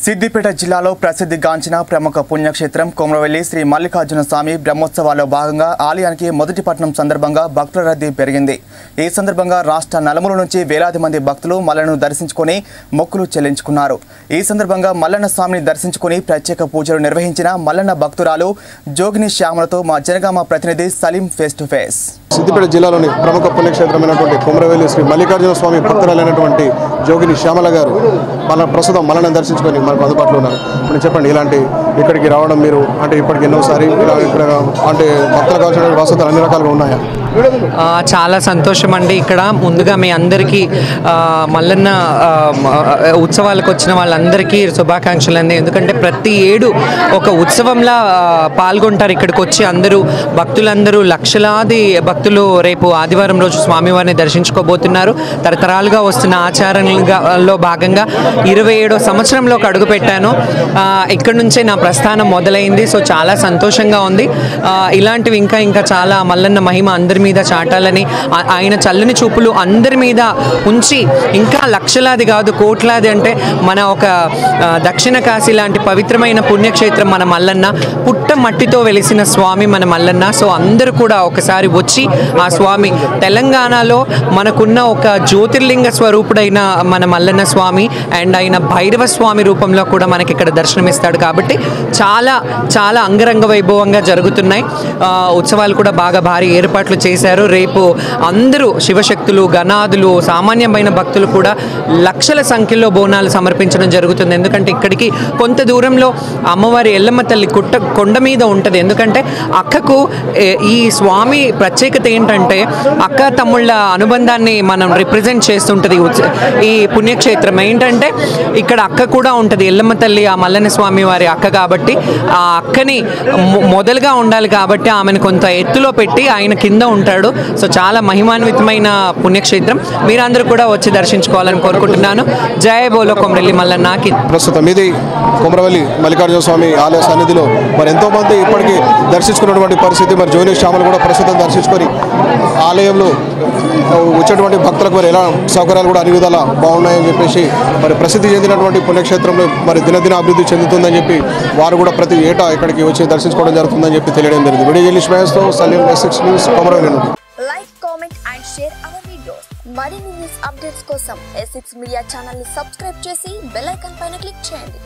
సిద్దిపేట జిల్లాలో ప్రసిద్ధిగాంచిన ప్రముఖ పుణ్యక్షేత్రం కొమరవెల్లి శ్రీ మల్లికార్జున స్వామి బ్రహ్మోత్సవాల్లో భాగంగా ఆలయానికి మొదటి పట్టణం సందర్భంగా భక్తుల రద్దీ పెరిగింది. ఈ సందర్భంగా రాష్ట్ర నలుమూల నుంచి వేలాది మంది భక్తులు మల్లన్నను దర్శించుకొని మొక్కులు చెల్లించుకున్నారు. ఈ సందర్భంగా మల్లన్న స్వామిని దర్శించుకొని ప్రత్యేక పూజలు నిర్వహించిన మల్లన్న భక్తురాలు జోగిని శ్యామలతో మా జనగామ ప్రతినిధి Saleem face to face. Siddipet జిల్లాలోని ప్రముఖ పుణ్యక్షేత్రమైనటువంటి కొమరవెల్లి శ్రీ మల్లికార్జున స్వామి భక్తురాలైనటువంటి జోగిని శ్యామల గారు ప్రస్తుతం మల్లన్నను దర్శించుకొని మనకు అందుబాటులో ఉన్నారు. ఇప్పుడు చెప్పండి, ఇలాంటి ఇక్కడికి రావడం మీరు అంటే ఇప్పటికి ఎన్నోసారి ఇక్కడ అంటే భక్తులు కావాల్సిన వసతులు అన్ని రకాలుగా ఉన్నాయా? చాలా సంతోషం అండి. ఇక్కడ ముందుగా మీ అందరికీ మల్లన్న ఉత్సవాలకు వచ్చిన వాళ్ళందరికీ శుభాకాంక్షలు అండి. ఎందుకంటే ప్రతి ఏడు ఒక ఉత్సవంలా పాల్గొంటారు. ఇక్కడికి వచ్చి అందరూ భక్తులందరూ లక్షలాది భక్తులు రేపు ఆదివారం రోజు స్వామివారిని దర్శించుకోబోతున్నారు. తరతరాలుగా వస్తున్న ఆచారంలో భాగంగా 27వ సంవత్సరంలోకి అడుగు పెట్టాను. ఇక్కడ నుంచే నా ప్రస్థానం మొదలైంది. సో చాలా సంతోషంగా ఉంది. ఇలాంటివి ఇంకా చాలా మల్లన్న మహిమ అందరి మీద చాటాలని, ఆయన చల్లని చూపులు అందరి మీద ఉంచి ఇంకా లక్షలాది కాదు కోట్లాది అంటే మన ఒక దక్షిణ కాశీ లాంటి పవిత్రమైన పుణ్యక్షేత్రం మన మల్లన్న, పుట్ట మట్టితో వెలిసిన స్వామి మన మల్లన్న. సో అందరూ కూడా ఒకసారి వచ్చి ఆ స్వామి తెలంగాణలో మనకున్న ఒక జ్యోతిర్లింగ స్వరూపుడైన మన మల్లన్న స్వామి అండ్ ఆయన భైరవ స్వామి రూపంలో కూడా మనకి ఇక్కడ దర్శనమిస్తాడు. కాబట్టి చాలా చాలా అంగరంగ వైభవంగా జరుగుతున్నాయి. ఉత్సవాలు కూడా బాగా భారీ ఏర్పాట్లు చేశారు. రేపు అందరూ శివశక్తులు, గణాదులు, సామాన్యమైన భక్తులు కూడా లక్షల సంఖ్యలో బోనాలు సమర్పించడం జరుగుతుంది. ఎందుకంటే ఇక్కడికి కొంత దూరంలో అమ్మవారి ఎల్లమ్మ తల్లి కొండ మీద ఉంటుంది. ఎందుకంటే అక్కకు ఈ స్వామి ప్రత్యేకత ఏంటంటే అక్క తమ్ముళ్ళ అనుబంధాన్ని మనం రిప్రజెంట్ చేస్తుంటుంది ఈ పుణ్యక్షేత్రం. ఏంటంటే ఇక్కడ అక్క కూడా ఉంటుంది, ఎల్లమ్మ తల్లి ఆ మల్లన్న స్వామి వారి అక్క. కాబట్టి ఆ అక్కని మొదలుగా ఉండాలి కాబట్టి ఆమెను కొంత ఎత్తులో పెట్టి ఆయన కింద ఉంటాడు. సో చాలా మహిమాన్వితమైన పుణ్యక్షేత్రం. మీరందరూ కూడా వచ్చి దర్శించుకోవాలని కోరుకుంటున్నాను. జయ బోలో కొమరవెల్లి మల్లన్నకి. ప్రస్తుతం ఇది కొమరవెల్లి మల్లికార్జున స్వామి ఆలయ సన్నిధిలో మరి ఎంతో మంది ఇప్పటికీ దర్శించుకున్నటువంటి పరిస్థితి. మరి జోగిని శ్యామలు కూడా ప్రస్తుతం దర్శించుకొని ఆలయంలో వచ్చేటువంటి భక్తులకు మరి ఎలా సౌకర్యాలు కూడా అన్ని విధాలా బాగున్నాయని చెప్పేసి మరి ప్రసిద్ధి చెందినటువంటి పుణ్యక్షేత్రంలో మరి దినదిన అభివృద్ధి చెందుతుందని చెప్పి వారు కూడా ప్రతి ఏటా ఇక్కడికి వచ్చి దర్శించుకోవడం జరుగుతుందని చెప్పి తెలియడం జరిగింది. Video journalist Saleem S6 news Komaravelli నుండి. Like, comment and share our videos. మరిన్ని న్యూస్ అప్డేట్స్ కోసం S6 మీడియా ఛానల్ ని సబ్స్క్రైబ్ చేసి బెల్ ఐకాన్ పైన క్లిక్ చేయండి.